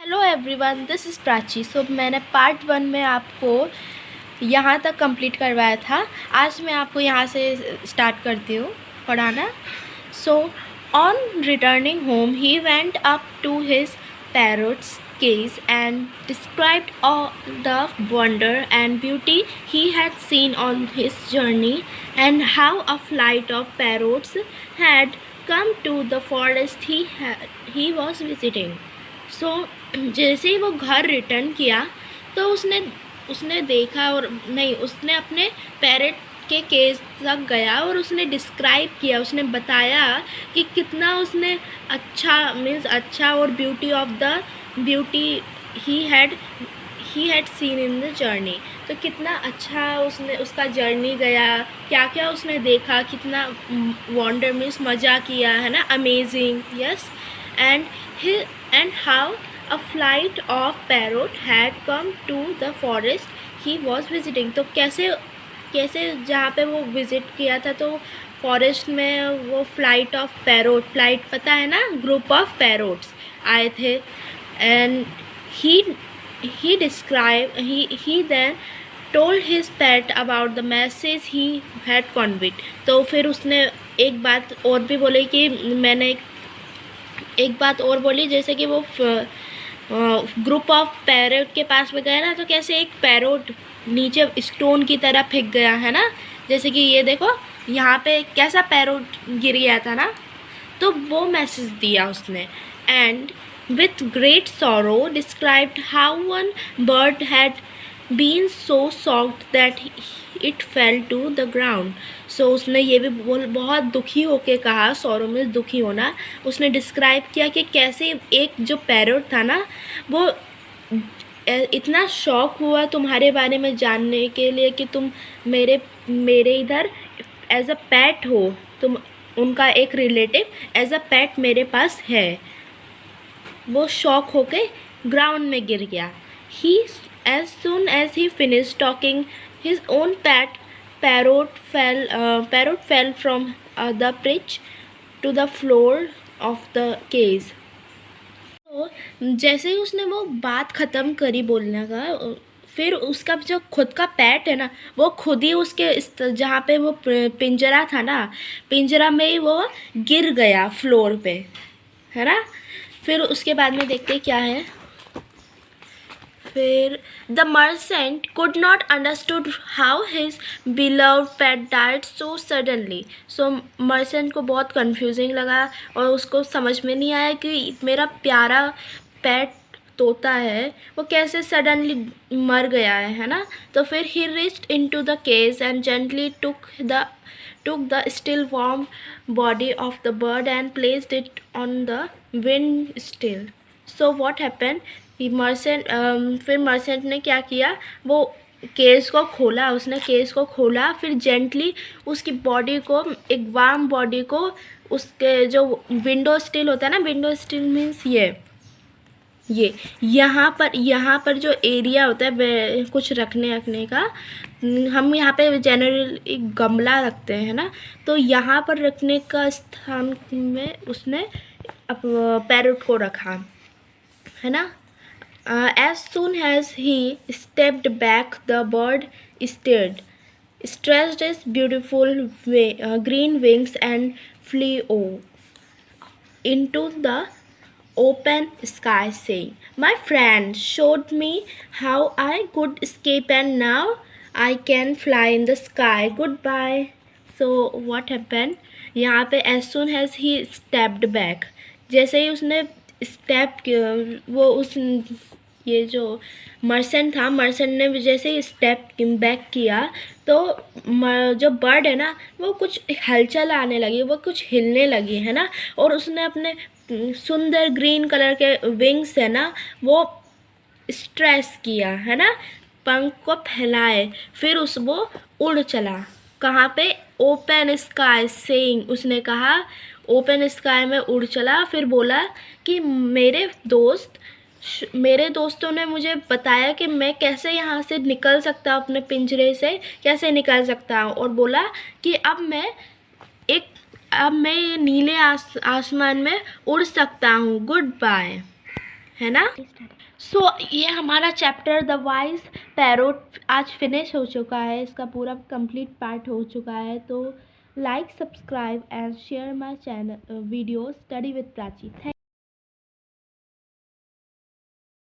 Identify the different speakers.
Speaker 1: Hello everyone, this is Prachi. So मैंने part 1 में आपको यहाँ तक कंप्लीट करवाया था। आज मैं आपको यहाँ से स्टार्ट करती हूँ पढ़ाना। So on returning home he went up to his parrot's cage and described all the wonder and beauty he had seen on his journey, and how a flight of parrots had come to the forest he was visiting. सो जैसे ही वो घर return किया तो उसने उसने देखा, और नहीं, उसने अपने पैरेट के केज तक गया और उसने डिस्क्राइब किया, उसने बताया कि कितना उसने अच्छा मीन्स अच्छा और beauty he had seen in the journey. तो कितना अच्छा उसने उसका जर्नी गया, क्या क्या उसने देखा, कितना वंडर मीन्स मज़ा किया, है ना, amazing, yes. And how a flight of parrot had come to the forest he was visiting। तो कैसे कैसे जहाँ पे वो विज़िट किया था तो फॉरेस्ट में वो फ्लाइट ऑफ पैरोट, फ्लाइट पता है ना, ग्रुप ऑफ पैरोट्स आए थे। And he described he then told his pet about the message he had conveyed। तो फिर उसने एक बात और भी बोली कि मैंने एक बात और बोली, जैसे कि वो ग्रुप ऑफ पैरोट के पास में गया ना, तो कैसे एक पैरोट नीचे स्टोन की तरह फेंक गया, है ना, जैसे कि ये देखो यहाँ पे कैसा पैरोट गिर गया था ना, तो वो मैसेज दिया उसने। And with great sorrow described how one bird had been so soft that it fell to the ground. So उसने ये भी बहुत दुखी होके कहा, सॉरो में दुखी होना, उसने डिस्क्राइब किया कि कैसे एक जो पैरोट था ना, वो इतना शौक हुआ तुम्हारे बारे में जानने के लिए कि तुम मेरे इधर एज अ पेट हो, तुम उनका एक रिलेटिव एज अ पेट मेरे पास है। वो शौक होके ग्राउंड में गिर गया। ही as soon as he finished talking his own parrot fell from the perch to the floor of the cage। तो जैसे ही उसने वो बात ख़त्म करी बोलने का, फिर उसका जो खुद का पैट है ना, वो खुद ही उसके जहाँ पे वो पिंजरा था ना, पिंजरा में ही वो गिर गया फ्लोर पे, है ना। फिर उसके बाद में देखते क्या है। फिर the merchant could not understood how his beloved pet died so suddenly. So merchant को बहुत कंफ्यूजिंग लगा और उसको समझ में नहीं आया कि मेरा प्यारा पेट तोता है वो कैसे सडनली मर गया है ना। तो फिर he reached into the cage and gently took the still warm body of the bird and placed it on the windsill। So what happened? फिर मर्चेंट ने क्या किया, वो केस को खोला, उसने केस को खोला, फिर जेंटली उसकी बॉडी को, एक वार्म बॉडी को, उसके जो विंडो स्टिल होता है ना, विंडो स्टिल मीन्स ये यहाँ पर जो एरिया होता है कुछ रखने का, हम यहाँ पे जनरल एक गमला रखते हैं ना, तो यहाँ पर रखने का स्थान में उसने पैरोट को रखा, है ना। As soon as he stepped back, the bird stared, stretched its beautiful green wings and flew into the open sky, saying, "My friend showed me how I could escape, and now I can fly in the sky. Goodbye." So what happened? यहाँ पे as soon as he stepped back, जैसे ही उसने step वो उस ये जो merchant था, merchant ने जैसे ही स्टेप बैक किया तो जो बर्ड है ना, वो कुछ हलचल आने लगी, वो कुछ हिलने लगी, है ना, और उसने अपने सुंदर ग्रीन कलर के विंग्स है ना, वो स्ट्रेच किया, है ना, पंख को फैलाए, फिर वो उड़ चला कहाँ पे, ओपन स्काई, सेइंग, उसने कहा ओपन स्काई में उड़ चला। फिर बोला कि मेरे दोस्तों ने मुझे बताया कि मैं कैसे यहाँ से निकल सकता हूँ, अपने पिंजरे से कैसे निकल सकता हूँ, और बोला कि अब मैं नीले आसमान में उड़ सकता हूँ। Good bye. है ना। सो ये हमारा चैप्टर द वाइज पैरोट आज फिनिश हो चुका है, इसका पूरा कंप्लीट पार्ट हो चुका है। तो like, subscribe and share my channel video study with Prachi.